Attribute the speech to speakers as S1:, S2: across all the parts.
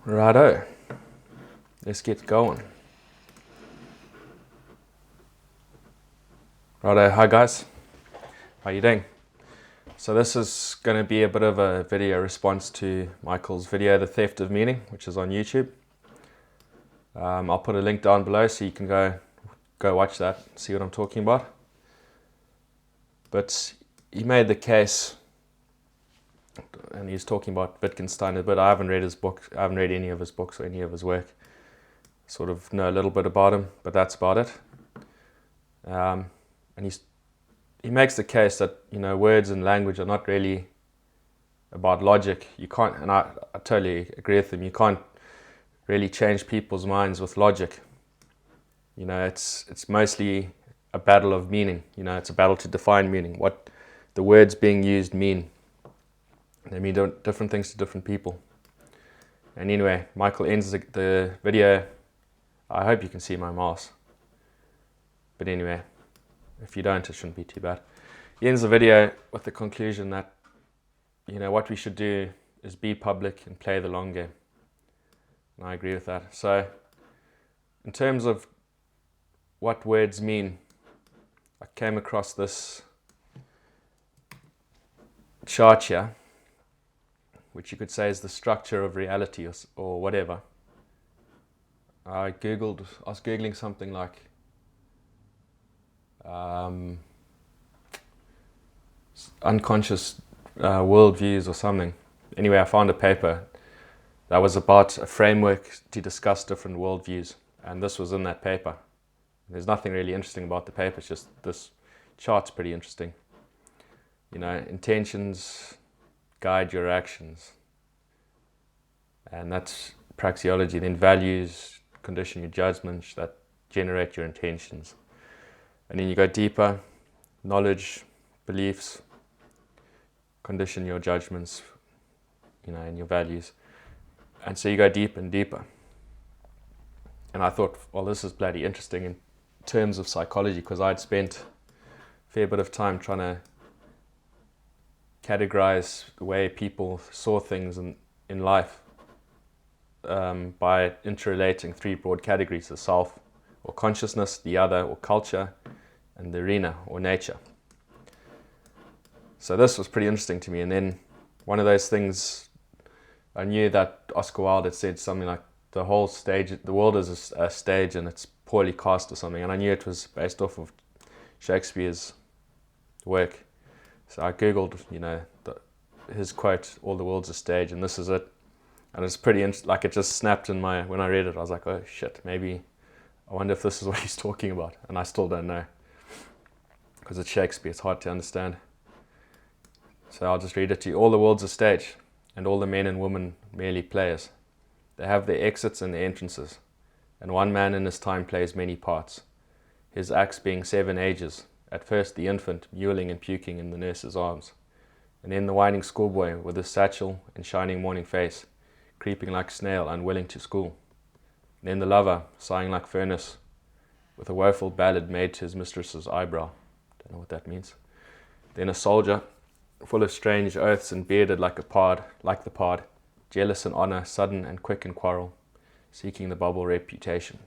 S1: Righto, let's get going. Righto, hi guys, how you doing? So this is going to be a bit of a video response to Michael's video, The Theft of Meaning, which is on YouTube. I'll put a link down below so you can go watch that, see what I'm talking about. But he made the case, and he's talking about Wittgenstein a bit. I haven't read his book, I haven't read any of his books or any of his work. Sort of know a little bit about him, but that's about it. And he makes the case that, you know, words and language are not really about logic. You can't, and I totally agree with him, you can't really change people's minds with logic. You know, it's mostly a battle of meaning. You know, it's a battle to define meaning, what the words being used mean. They mean different things to different people. And anyway, Michael ends the video. I hope you can see my mouse. But anyway, if you don't, it shouldn't be too bad. He ends the video with the conclusion that, you know, what we should do is be public and play the long game. And I agree with that. So, in terms of what words mean, I came across this chart here, which you could say is the structure of reality or whatever. I was Googling something like unconscious worldviews or something. Anyway, I found a paper that was about a framework to discuss different worldviews, and this was in that paper. There's nothing really interesting about the paper, it's just this chart's pretty interesting. You know, intentions guide your actions, and that's praxeology. Then values condition your judgments that generate your intentions. And then you go deeper, knowledge, beliefs condition your judgments, you know, and your values. And so you go deeper and deeper. And I thought, well, this is bloody interesting in terms of psychology, because I'd spent a fair bit of time trying to categorize the way people saw things in life by interrelating three broad categories: the self or consciousness, the other or culture, and the arena or nature. So this was pretty interesting to me. And then one of those things, I knew that Oscar Wilde had said something like the world is a stage and it's poorly cast or something, and I knew it was based off of Shakespeare's work. So I googled, you know, his quote, "All the world's a stage," and this is it. And it's pretty like it just snapped in when I read it. I was like, oh shit, maybe I wonder if this is what he's talking about. And I still don't know, because it's Shakespeare, it's hard to understand. So I'll just read it to you. "All the world's a stage, and all the men and women merely players. They have their exits and their entrances, and one man in his time plays many parts, his acts being 7 ages, at first the infant mewling and puking in the nurse's arms, and then the whining schoolboy with his satchel and shining morning face, creeping like snail, unwilling to school. And then the lover, sighing like furnace, with a woeful ballad made to his mistress's eyebrow." Don't know what that means. "Then a soldier, full of strange oaths and bearded like the pard, jealous in honour, sudden and quick in quarrel, seeking the bubble reputation,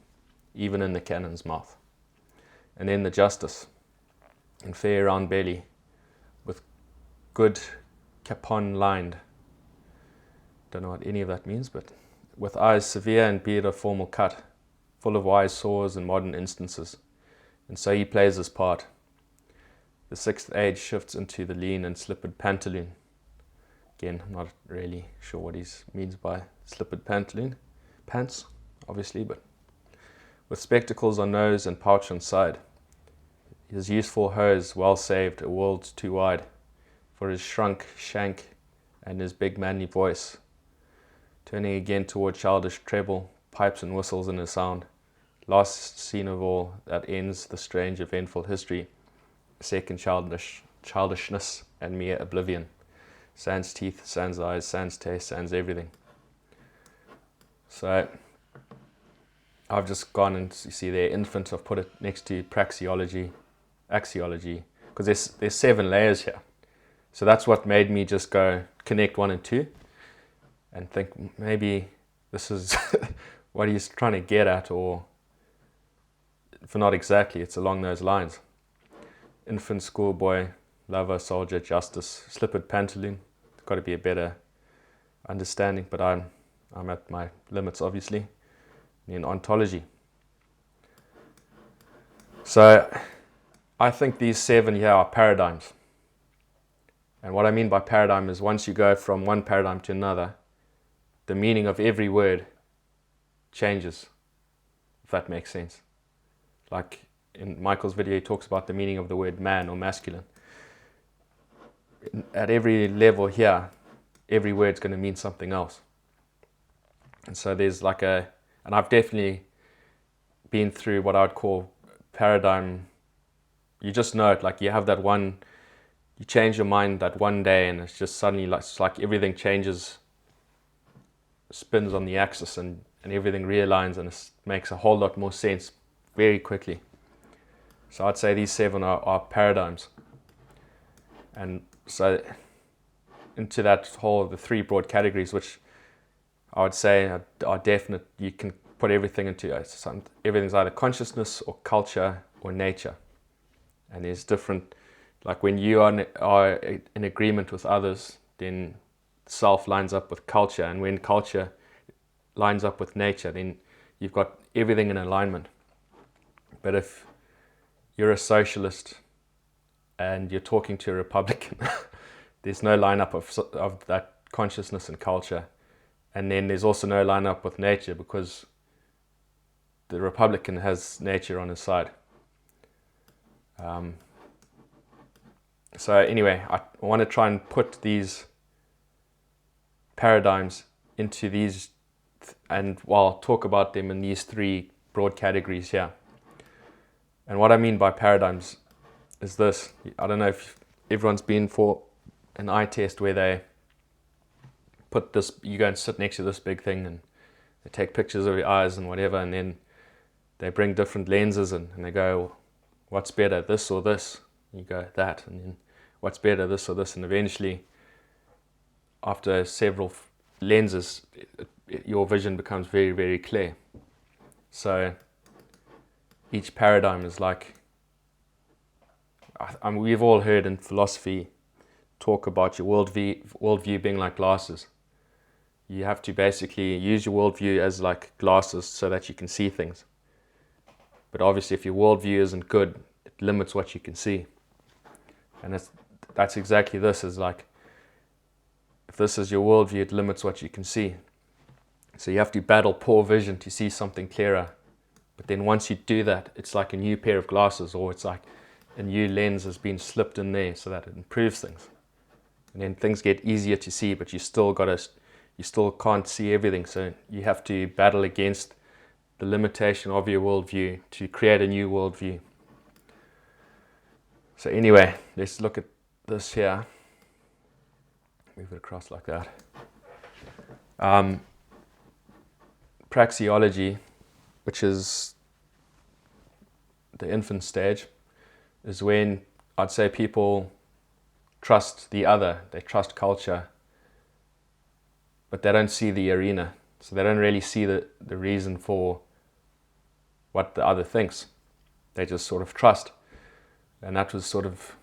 S1: even in the cannon's mouth. And then the justice, in fair round belly, with good capon lined," don't know what any of that means, but "with eyes severe and beard of formal cut, full of wise saws and modern instances. And so he plays his part. The 6th age shifts into the lean and slippered pantaloon." Again, I'm not really sure what he means by slippered pantaloon. Pants, obviously, but "with spectacles on nose and pouch on side. His useful hose well saved, a world too wide, for his shrunk shank and his big manly voice. Turning again toward childish treble, pipes and whistles in his sound. Last scene of all, that ends the strange eventful history, second childishness and mere oblivion. Sans teeth, sans eyes, sans taste, sans everything." So I've just gone and you see there, infant, I've put it next to praxeology, axiology, because there's 7 layers here. So that's what made me just go connect 1 and 2 and think maybe this is what he's trying to get at, or if not exactly, it's along those lines. Infant, schoolboy, lover, soldier, justice, slippered pantaloon. Got to be a better understanding, but I'm at my limits, obviously, in ontology. So I think these 7 here are paradigms. And what I mean by paradigm is once you go from one paradigm to another, the meaning of every word changes, if that makes sense. Like in Michael's video, he talks about the meaning of the word man or masculine. At every level here, every word's going to mean something else. And so there's like and I've definitely been through what I would call paradigm. You just know it, like you have that one, you change your mind that one day and it's just suddenly it's like everything changes, spins on the axis, and everything realigns, and it makes a whole lot more sense very quickly. So I'd say these 7 are paradigms. And so into that whole, the 3 broad categories, which I would say are definite, you can put everything into, everything's either consciousness or culture or nature. And there's different, like when you are in agreement with others, then self lines up with culture, and when culture lines up with nature, then you've got everything in alignment. But if you're a socialist and you're talking to a Republican, there's no lineup of that consciousness and culture. And then there's also no lineup with nature, because the Republican has nature on his side. So anyway, I want to try and put these paradigms into these, and talk about them in these 3 broad categories here. And what I mean by paradigms is this. I don't know if everyone's been for an eye test where they put this, you go and sit next to this big thing and they take pictures of your eyes and whatever, and then they bring different lenses and they go, what's better, this or this? You go, that. And then what's better, this or this? And eventually, after several lenses, your vision becomes very, very clear. So each paradigm is like, we've all heard in philosophy talk about your worldview being like glasses. You have to basically use your worldview as like glasses so that you can see things. But obviously, if your worldview isn't good, it limits what you can see. And that's exactly this, is like, if this is your worldview, it limits what you can see. So you have to battle poor vision to see something clearer. But then once you do that, it's like a new pair of glasses, or it's like a new lens has been slipped in there so that it improves things. And then things get easier to see, but you still can't see everything. So you have to battle against the limitation of your worldview to create a new worldview. So anyway, let's look at this here. Move it across like that. Praxeology, which is the infant stage, is when I'd say people trust the other, they trust culture, but they don't see the arena. So they don't really see the reason for what the other thinks. They just sort of trust. And that was sort of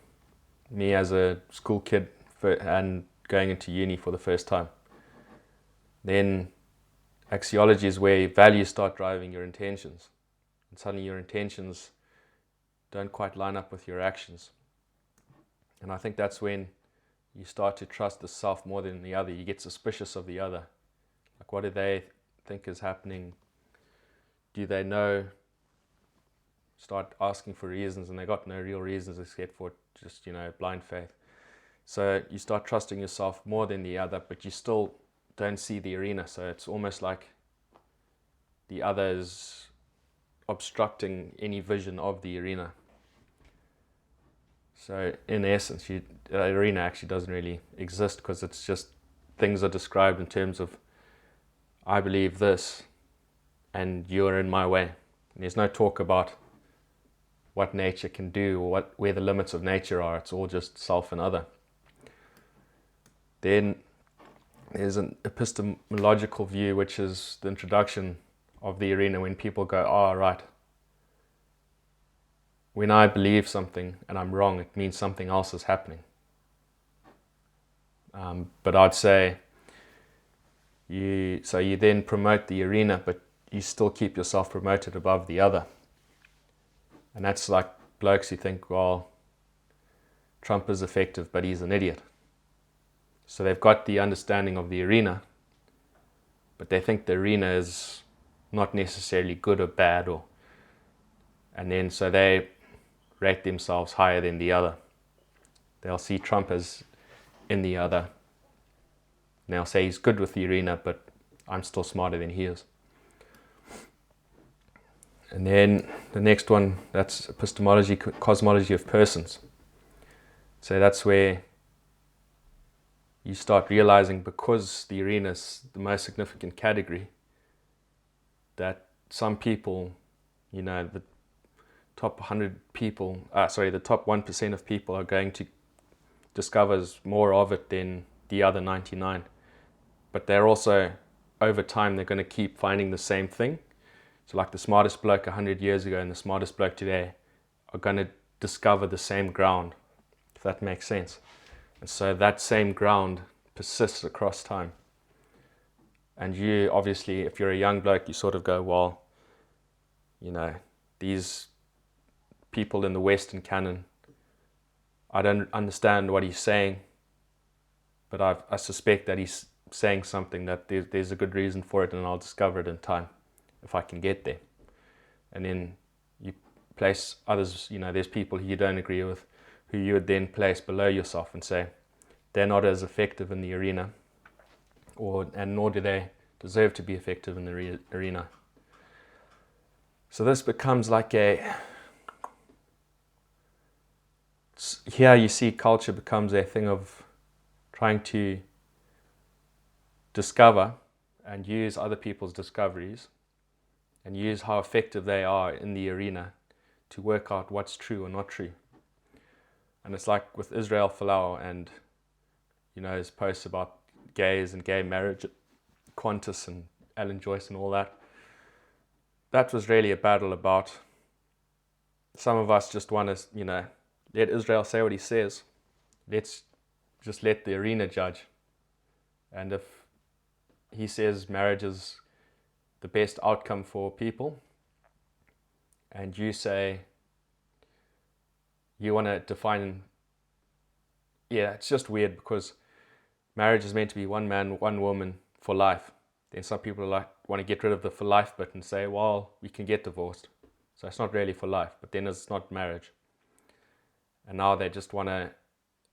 S1: me as a school kid and going into uni for the first time. Then axiology is where values start driving your intentions. And suddenly your intentions don't quite line up with your actions. And I think that's when you start to trust the self more than the other. You get suspicious of the other. Like, what do they think is happening? Do they know? Start asking for reasons, and they got no real reasons except for just, blind faith. So you start trusting yourself more than the other, but you still don't see the arena. So it's almost like the other is obstructing any vision of the arena. So in essence, the arena actually doesn't really exist, because it's just things are described in terms of, I believe this, and you're in my way. And there's no talk about what nature can do, or where the limits of nature are. It's all just self and other. Then there's an epistemological view, which is the introduction of the arena, when people go, oh, right, when I believe something and I'm wrong, it means something else is happening. But I'd say you then promote the arena, but you still keep yourself promoted above the other. And that's like blokes who think, well, Trump is effective, but he's an idiot. So they've got the understanding of the arena, but they think the arena is not necessarily good or bad, and then so they rate themselves higher than the other. They'll see Trump as in the other. And they'll say he's good with the arena, but I'm still smarter than he is. And then the next one, that's epistemology, cosmology of persons. So that's where you start realizing, because the arena is the most significant category, that some people, the top 100 people, the top 1% of people are going to discover more of it than the other 99. But they're also, over time, they're going to keep finding the same thing. So like the smartest bloke 100 years ago and the smartest bloke today are going to discover the same ground, if that makes sense. And so that same ground persists across time. And you, obviously, if you're a young bloke, you sort of go, well, these people in the Western canon, I don't understand what he's saying, but I suspect that he's saying something that there's a good reason for it, and I'll discover it in time if I can get there. And then you place others, there's people who you don't agree with, who you would then place below yourself and say they're not as effective in the arena, and nor do they deserve to be effective in the arena. So this becomes like here you see culture becomes a thing of trying to discover and use other people's discoveries and use how effective they are in the arena to work out what's true or not true. And it's like with Israel Folau and his posts about gays and gay marriage, Qantas and Alan Joyce and all that. That was really a battle about, some of us just want to, let Israel say what he says. Let's just let the arena judge. And if he says marriage is the best outcome for people, and you say you want to define, it's just weird, because marriage is meant to be one man, one woman for life. Then some people want to get rid of the for life bit and say, well, we can get divorced. So it's not really for life, but then it's not marriage. And now they just want to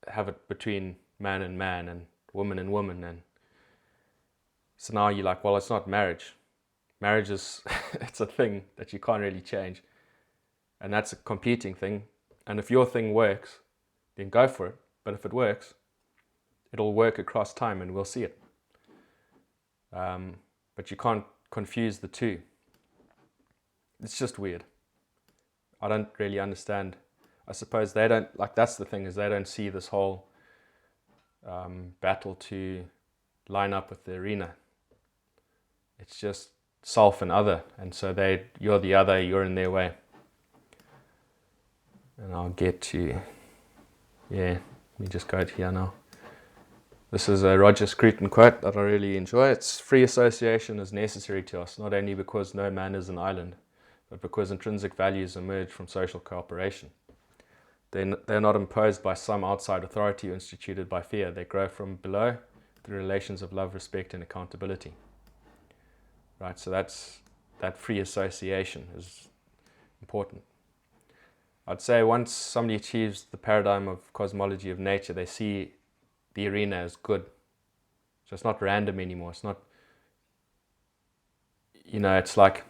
S1: have it between man and woman, and so now you're like, well, it's not marriage. Marriage is, it's a thing that you can't really change. And that's a competing thing. And if your thing works, then go for it. But if it works, it'll work across time and we'll see it. But you can't confuse the two. It's just weird. I don't really understand. I suppose they don't, that's the thing, is they don't see this whole battle to line up with the arena. It's just self and other, and so you're the other, you're in their way. And I'll get to, let me just go to here now. This is a Roger Scruton quote that I really enjoy. It's, free association is necessary to us, not only because no man is an island, but because intrinsic values emerge from social cooperation. They're not imposed by some outside authority or instituted by fear. They grow from below through relations of love, respect, and accountability. Right, so that free association is important. I'd say once somebody achieves the paradigm of cosmology of nature, they see the arena as good. So it's not random anymore. It's not, it's like,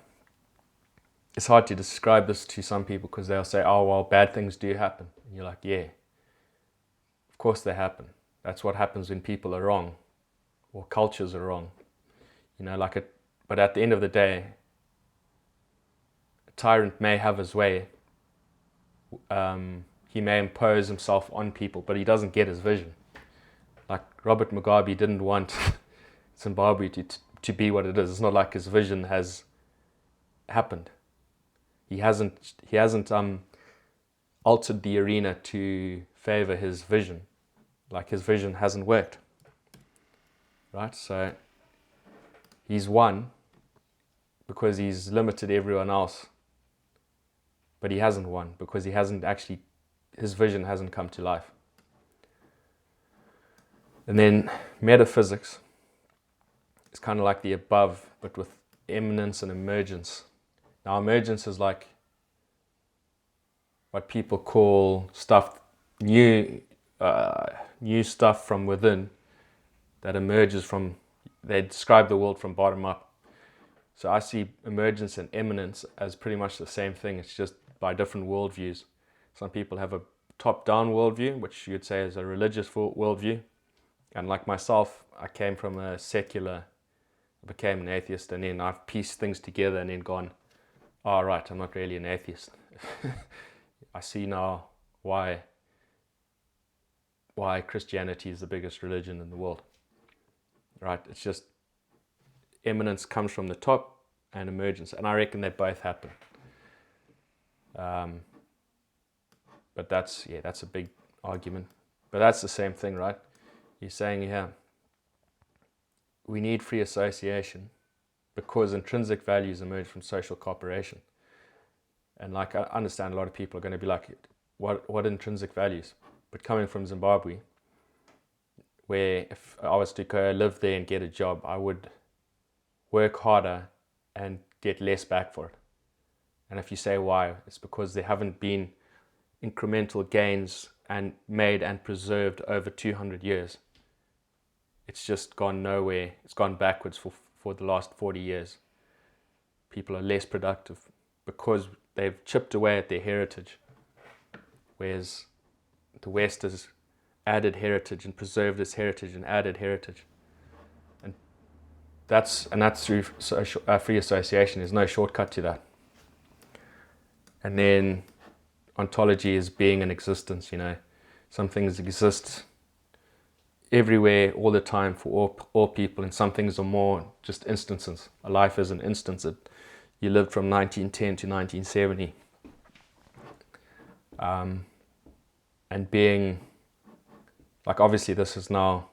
S1: it's hard to describe this to some people because they'll say, oh, well, bad things do happen. And you're like, yeah, of course they happen. That's what happens when people are wrong or cultures are wrong. But at the end of the day, a tyrant may have his way. He may impose himself on people, but he doesn't get his vision. Like Robert Mugabe didn't want Zimbabwe to be what it is. It's not like his vision has happened. He hasn't altered the arena to favor his vision. Like his vision hasn't worked, right? So he's won because he's limited everyone else, but he hasn't won because his vision hasn't come to life. And then metaphysics is kind of like the above, but with eminence and emergence. Now, emergence is like what people call new stuff from within that emerges from. They describe the world from bottom up. So I see emergence and eminence as pretty much the same thing. It's just by different worldviews. Some people have a top-down worldview, which you'd say is a religious worldview. And like myself, I came from a secular, became an atheist, and then I've pieced things together and then gone, oh, right, I'm not really an atheist. I see now why Christianity is the biggest religion in the world. Right? It's just eminence comes from the top and emergence, and I reckon they both happen. But that's a big argument. But that's the same thing, right? You're saying, yeah, we need free association because intrinsic values emerge from social cooperation. And like, I understand a lot of people are going to be like, what intrinsic values? But coming from Zimbabwe, where if I was to go live there and get a job, I would work harder and get less back for it. And if you say why, it's because there haven't been incremental gains and made and preserved over 200 years. It's just gone nowhere. It's gone backwards for the last 40 years. People are less productive because they've chipped away at their heritage, whereas the West has added heritage and preserved its heritage and added heritage. And that's through free association. There's no shortcut to that. And then ontology is being in existence, Some things exist everywhere, all the time, for all people, and some things are more just instances. A life is an instance. You lived from 1910 to 1970. And being, like, obviously this is now,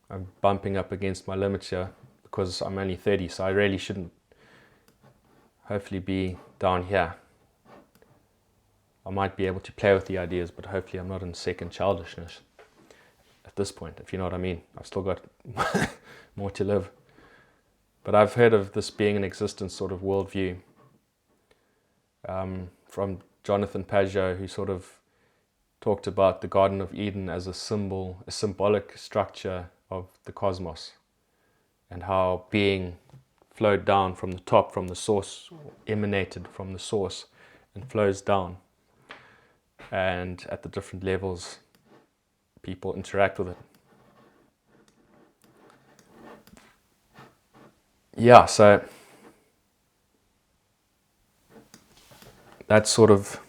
S1: I'm bumping up against my limits here because I'm only 30, so I really shouldn't hopefully be down here. I might be able to play with the ideas, but hopefully I'm not in second childishness at this point, if you know what I mean. I've still got more to live. But I've heard of this being an existence sort of worldview from Jonathan Pageau, who sort of talked about the Garden of Eden as a symbolic structure of the cosmos, and how being flowed down from the top, from the source, emanated from the source, and flows down. And at the different levels, people interact with it. Yeah, so that's sort of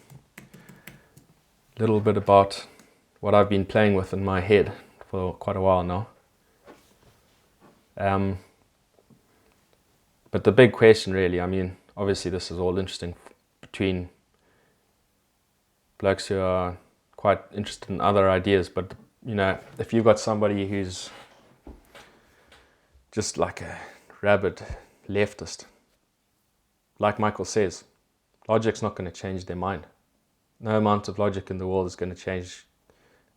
S1: a little bit about what I've been playing with in my head for quite a while now. But the big question really, I mean, obviously this is all interesting between blokes who are quite interested in other ideas, but if you've got somebody who's just like a rabid leftist, like Michael says, logic's not going to change their mind. No amount of logic in the world is going to change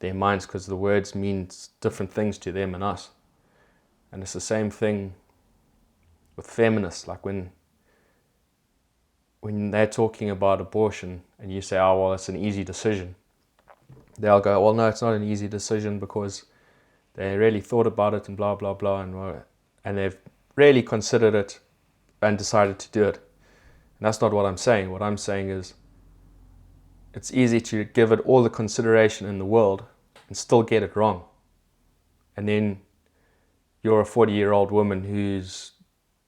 S1: their minds, because the words mean different things to them and us. And it's the same thing with feminists. Like when they're talking about abortion and you say, oh, well, it's an easy decision, they'll go, well, no, it's not an easy decision because they really thought about it and blah, blah, blah, and they've really considered it and decided to do it. And that's not what I'm saying. What I'm saying is it's easy to give it all the consideration in the world and still get it wrong. And then you're a 40-year-old woman who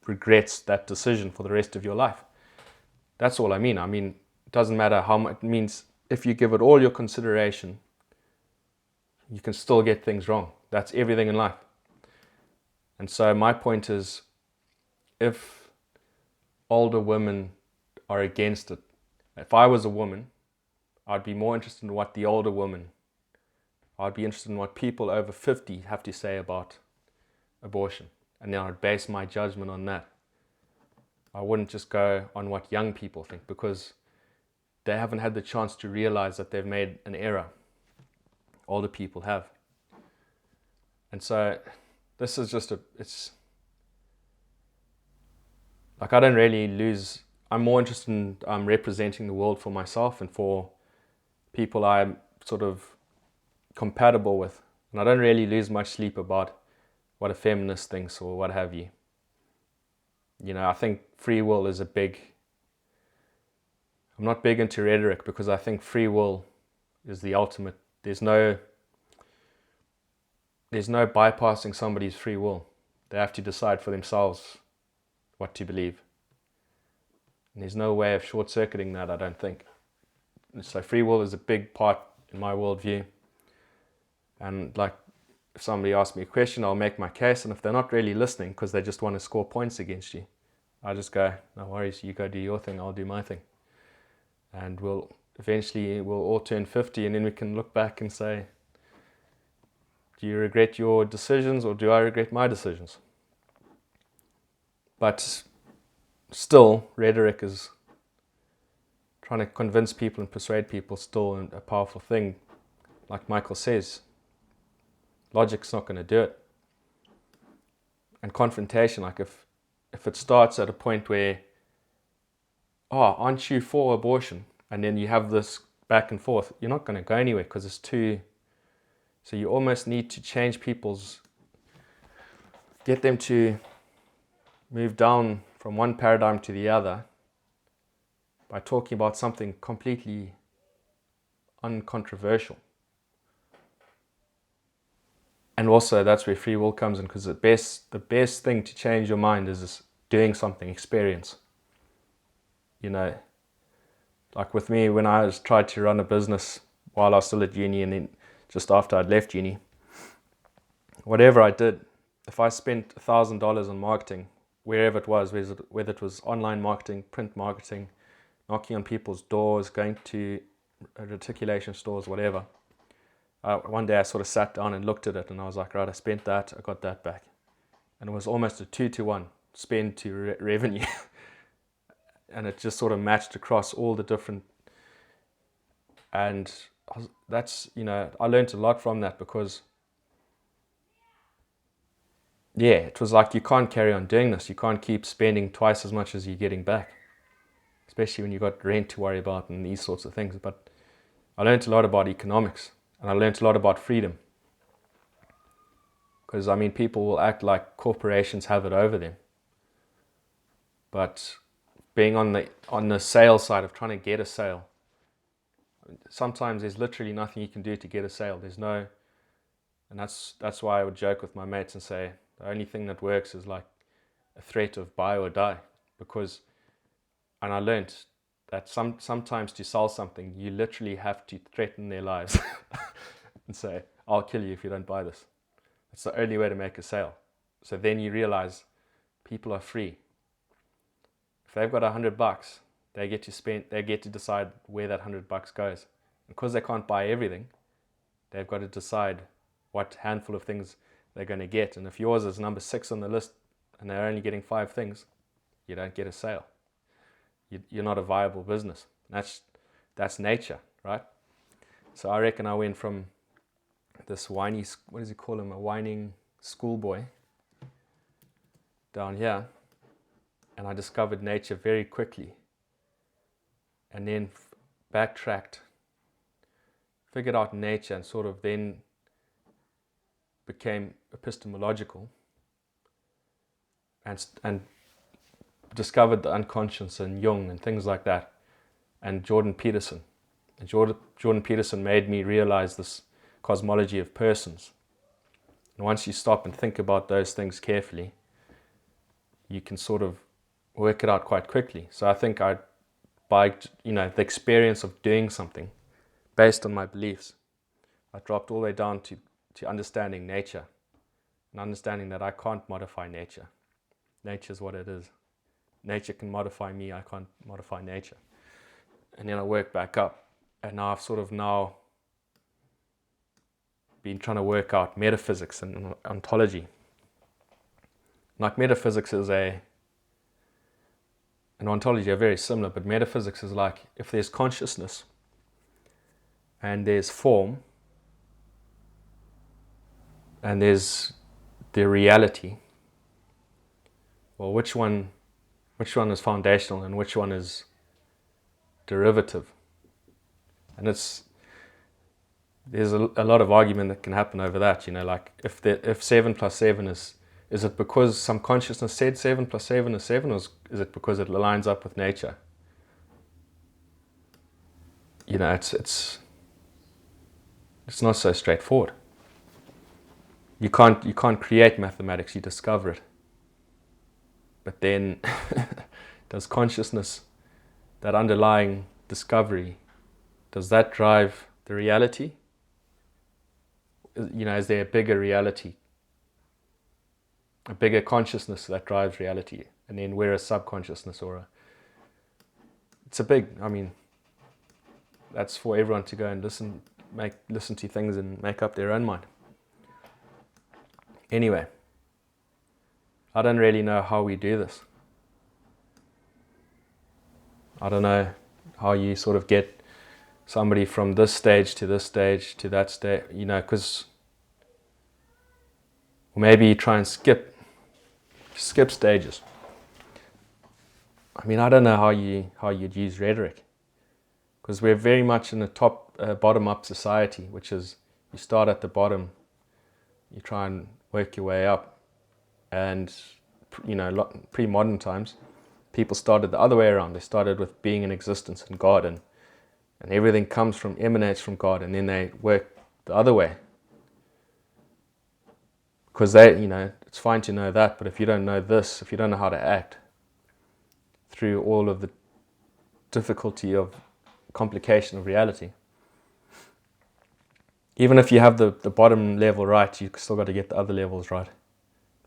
S1: regrets that decision for the rest of your life. That's all I mean. I mean, it doesn't matter how much. It means if you give it all your consideration, you can still get things wrong. That's everything in life. And so my point is, if older women are against it, if I was a woman, I'd be more interested in what the older woman, I'd be interested in what people over 50 have to say about abortion. And then I'd base my judgment on that. I wouldn't just go on what young people think, because they haven't had the chance to realize that they've made an error. Older people have. And so this is just it's like, I don't really lose, I'm more interested in representing the world for myself and for people I'm sort of compatible with. And I don't really lose much sleep about what a feminist thinks or what have you. I think free will is I'm not big into rhetoric, because I think free will is the ultimate. There's no bypassing somebody's free will. They have to decide for themselves what to believe. And there's no way of short-circuiting that, I don't think. So free will is a big part in my worldview. And like, if somebody asks me a question, I'll make my case. And if they're not really listening because they just want to score points against you, I just go, no worries, you go do your thing, I'll do my thing. And we'll all turn 50, and then we can look back and say, do you regret your decisions, or do I regret my decisions? But still, rhetoric is trying to convince people and persuade people, still a powerful thing. Like Michael says, logic's not going to do it. And confrontation, like if it starts at a point where, aren't you for abortion? And then you have this back and forth, you're not going to go anywhere, because it's too. So you almost need to change get them to move down from one paradigm to the other by talking about something completely uncontroversial. And also, that's where free will comes in, because the best thing to change your mind is doing something, experience. Like with me, when I tried to run a business while I was still at uni, and then just after I'd left uni, whatever I did, if I spent $1,000 on marketing, wherever it was, whether it was online marketing, print marketing, knocking on people's doors, going to reticulation stores, whatever, one day I sort of sat down and looked at it, and I was like, right, I spent that, I got that back. And it was almost a 2-to-1 spend to revenue. And it just sort of matched across all the different, and that's, I learned a lot from that, because it was like, you can't carry on doing this. You can't keep spending twice as much as you're getting back, especially when you've got rent to worry about and these sorts of things. But I learned a lot about economics, and I learned a lot about freedom, because people will act like corporations have it over them, but being on the sales side of trying to get a sale, sometimes there's literally nothing you can do to get a sale. There's no, and that's why I would joke with my mates and say the only thing that works is like a threat of buy or die, and I learned that sometimes to sell something, you literally have to threaten their lives and say, I'll kill you if you don't buy this. It's the only way to make a sale. So then you realize people are free. If they've got $100, they get to decide where that $100 goes. Because they can't buy everything, they've got to decide what handful of things they're going to get. And if yours is number 6 on the list and they're only getting 5 things, you don't get a sale. You're not a viable business. That's nature, right? So I reckon I went from this whiny, what does he call him, a whining schoolboy down here, and I discovered nature very quickly, and then backtracked, figured out nature, and sort of then became epistemological, and discovered the unconscious and Jung and things like that, and Jordan Peterson. And Jordan Peterson made me realize this cosmology of persons. And once you stop and think about those things carefully, you can sort of work it out quite quickly. So I think by the experience of doing something based on my beliefs, I dropped all the way down to understanding nature and understanding that I can't modify nature. Nature is what it is. Nature can modify me, I can't modify nature. And then I work back up, and now I've sort of now been trying to work out metaphysics and ontology. Like metaphysics and ontology are very similar, but metaphysics is like if there's consciousness and there's form and there's the reality, well, which one is foundational and which one is derivative? And there's a lot of argument that can happen over that, like if 7 plus 7 is it because some consciousness said 7 plus 7 is 7, or is it because it lines up with nature? It's not so straightforward. You can't create mathematics, you discover it. But then does consciousness, that underlying discovery, does that drive the reality? Is there a bigger reality, a bigger consciousness that drives reality? And then we're a subconsciousness that's for everyone to go and listen to things and make up their own mind. Anyway, I don't really know how we do this. I don't know how you sort of get somebody from this stage to that stage, because maybe you try and skip stages. I don't know how you'd use rhetoric, because we're very much in a bottom-up society, which is you start at the bottom, you try and work your way up, and pre-modern times, people started the other way around. They started with being in existence and God, and everything emanates from God, and then they work the other way. Because it's fine to know that, but if you don't know this, if you don't know how to act through all of the difficulty of complication of reality, even if you have the bottom level right, you still got to get the other levels right,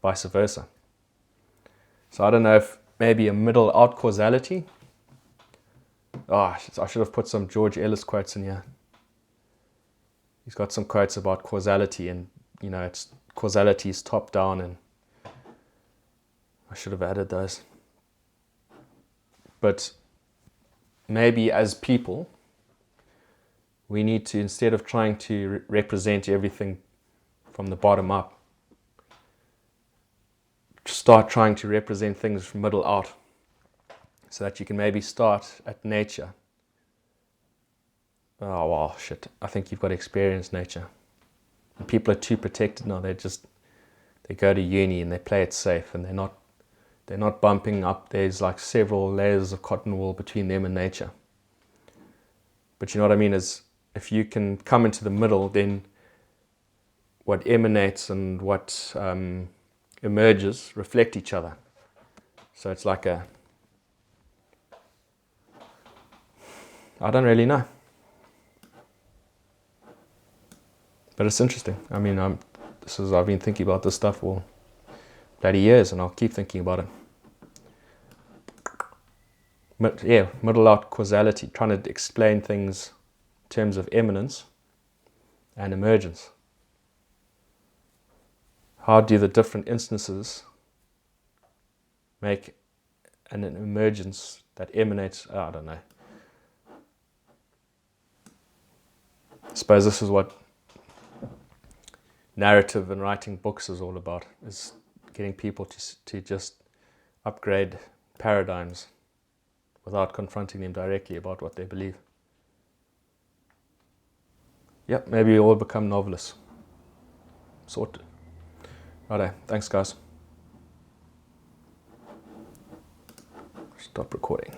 S1: vice versa. So I don't know if maybe a middle out causality. I should have put some George Ellis quotes in here. He's got some quotes about causality, and it's causality is top down, and I should have added those. But maybe as people, we need to, instead of trying to represent everything from the bottom up, start trying to represent things from middle out, so that you can maybe start at nature. Oh, well, shit. I think you've got to experience nature. And people are too protected now. They go to uni and they play it safe, and they're not bumping up. There's like several layers of cotton wool between them and nature. But you know what I mean? Is if you can come into the middle, then what emanates and what emerges reflect each other. So it's like I don't really know. But it's interesting. I've been thinking about this stuff for bloody years, and I'll keep thinking about it. But yeah, middle out causality, trying to explain things in terms of eminence and emergence. How do the different instances make an emergence that emanates? I don't know. I suppose this is what narrative and writing books is all about, is getting people to just upgrade paradigms without confronting them directly about what they believe. Yep, maybe we all become novelists. Sorted. Righto, thanks guys. Stop recording.